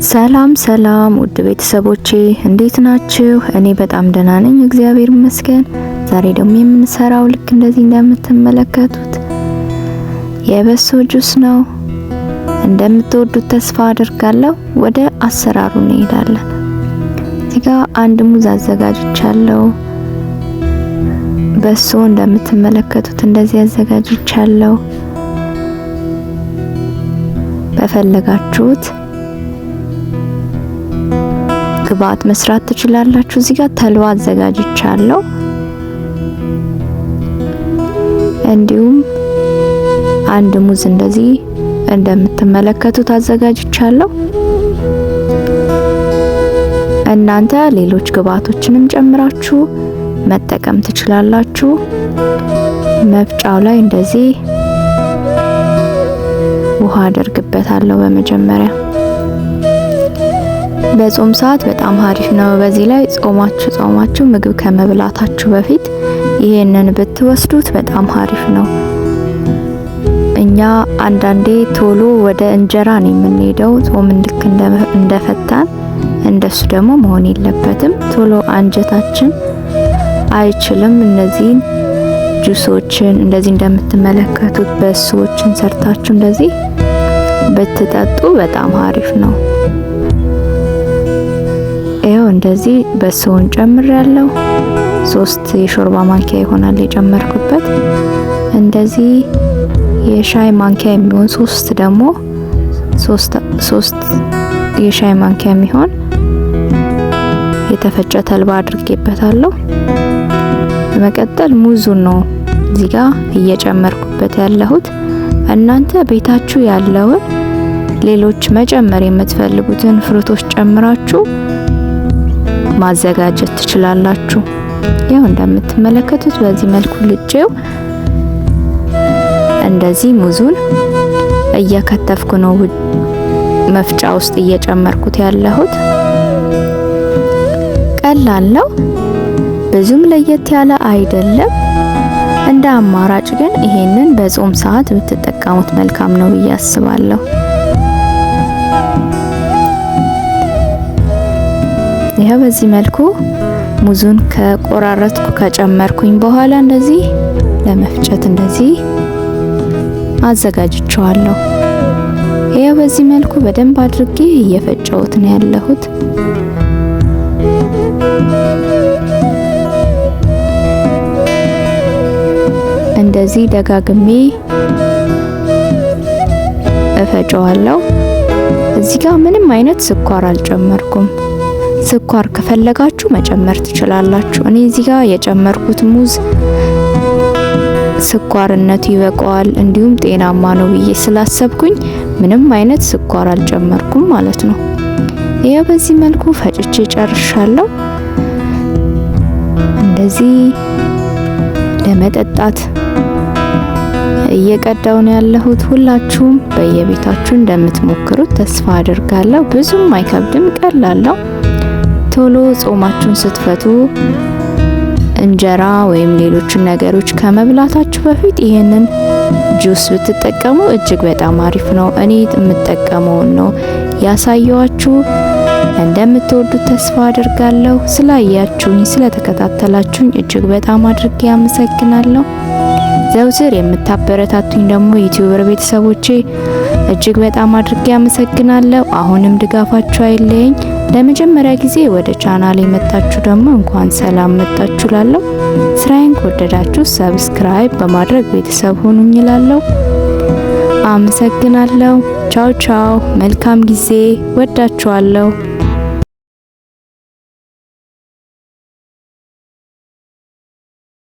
ሰላም ሰላም ውድ ቤተሰቦቼ እንዴት ናችሁ? እኔ በጣም ደህና ነኝ እግዚአብሔር ይመስገን። ዛሬ ደግሞ የምንሰራው ልክ እንደዚህ እንደምትመለከቱት የበሶ ጁስ ነው። እንደምትወዱት ተስፋ አድርጋለሁ። ወደ አሰራሩ እንሄዳለን። እዚህ ጋር አንድ ሙዝ አዘጋጅቻለሁ። በሶ እንደምትመለከቱት እንደዚህ አዘጋጅቻለሁ። በፈለጋችሁት ግብአት መስራት ትችላላችሁ። እዚህ ጋር ተልባ አዘጋጅቻለሁ። እንዲሁም አንድ ሙዝ እንደዚህ እንደምትመለከቱት አዘጋጅቻለሁ። እናንተ ሌሎች ግብአቶችንም ጨምራችሁ መጠቀም ትችላላችሁ። መፍጫው ላይ እንደዚህ ውሃ አደርግበታለሁ በመጀመሪያ። በጾም ሰዓት በጣም አሪፍ ነው። በዚህ ላይ ጾማችሁ ምግብ ከመብላታችሁ በፊት ይሄንን ብትወስዱት በጣም አሪፍ ነው። እኛ አንዳንዴ ቶሎ ወደ እንጀራ ነው የምንሄደው ጾም ልክ እንደፈታን፣ እንደሱ ደግሞ መሆን የለበትም። ቶሎ አንጀታችን አይችልም። እነዚህን ጁሶችን እንደዚህ እንደምትመለከቱት በሶችን ሰርታችሁ እንደዚህ ብትጠጡ በጣም አሪፍ ነው። ይሄው እንደዚህ በሶውን ጨምሬያለሁ። 3 የሾርባ ማንኪያ ይሆናል የጨመርኩበት። እንደዚህ የሻይ ማንኪያ የሚሆን 3 ደግሞ 3 የሻይ ማንኪያ የሚሆን የተፈጨ ተልባ አድርጌበታለሁ። በመቀጠል ሙዙን ነው እዚህ ጋር እየጨመርኩበት ያለሁት። እናንተ ቤታችሁ ያለውን ሌሎች መጨመር የምትፈልጉትን ፍሩቶች ጨምራችሁ ማዘጋጀት ትችላላችሁ። ያው እንደምትመለከቱት በዚህ መልኩ ልጬው እንደዚህ ሙዙን እየከተፍኩ ነው መፍጫ ውስጥ እየጨመርኩት ያለሁት። ቀላል ነው፣ ብዙም ለየት ያለ አይደለም። እንደ አማራጭ ግን ይሄንን በጾም ሰዓት ብትጠቀሙት መልካም ነው ብዬ አስባለሁ። ይሄው በዚህ መልኩ ሙዙን ከቆራረጥኩ ከጨመርኩኝ በኋላ እንደዚህ ለመፍጨት እንደዚህ አዘጋጅቸዋለሁ። ይሄው በዚህ መልኩ በደንብ አድርጌ እየፈጨሁት ነው ያለሁት። እንደዚህ ደጋግሜ እፈጨዋለሁ። እዚህ ጋር ምንም አይነት ስኳር አልጨመርኩም። ስኳር ከፈለጋችሁ መጨመር ትችላላችሁ። እኔ እዚህ ጋር የጨመርኩት ሙዝ ስኳርነቱ ይበቃዋል፣ እንዲሁም ጤናማ ነው ብዬ ስላሰብኩኝ ምንም አይነት ስኳር አልጨመርኩም ማለት ነው። ይሄው በዚህ መልኩ ፈጭቼ ጨርሻለሁ። እንደዚህ ለመጠጣት እየቀዳው ነው ያለሁት። ሁላችሁም በየቤታችሁ እንደምትሞክሩት ተስፋ አድርጋለሁ። ብዙም አይከብድም፣ ቀላል ነው። ቶሎ ጾማችሁን ስትፈቱ እንጀራ ወይም ሌሎችን ነገሮች ከመብላታችሁ በፊት ይሄንን ጁስ ብትጠቀሙ እጅግ በጣም አሪፍ ነው። እኔ የምጠቀመውን ነው ያሳየዋችሁ። እንደምትወዱት ተስፋ አድርጋለሁ። ስላያችሁኝ ስለተከታተላችሁኝ እጅግ በጣም አድርጌ አመሰግናለሁ። ዘውትር የምታበረታቱኝ ደግሞ ዩቲዩበር ቤተሰቦቼ እጅግ በጣም አድርጌ አመሰግናለሁ። አሁንም ድጋፋችሁ አይለየኝ። ለመጀመሪያ ጊዜ ወደ ቻናሌ መጣችሁ ደግሞ እንኳን ሰላም መጣችሁ ላለሁ። ስራዬን ከወደዳችሁ ሰብስክራይብ በማድረግ ቤተሰብ ሆኑኝ እላለሁ። አመሰግናለሁ። ቻው ቻው። መልካም ጊዜ። ወዳችኋለሁ።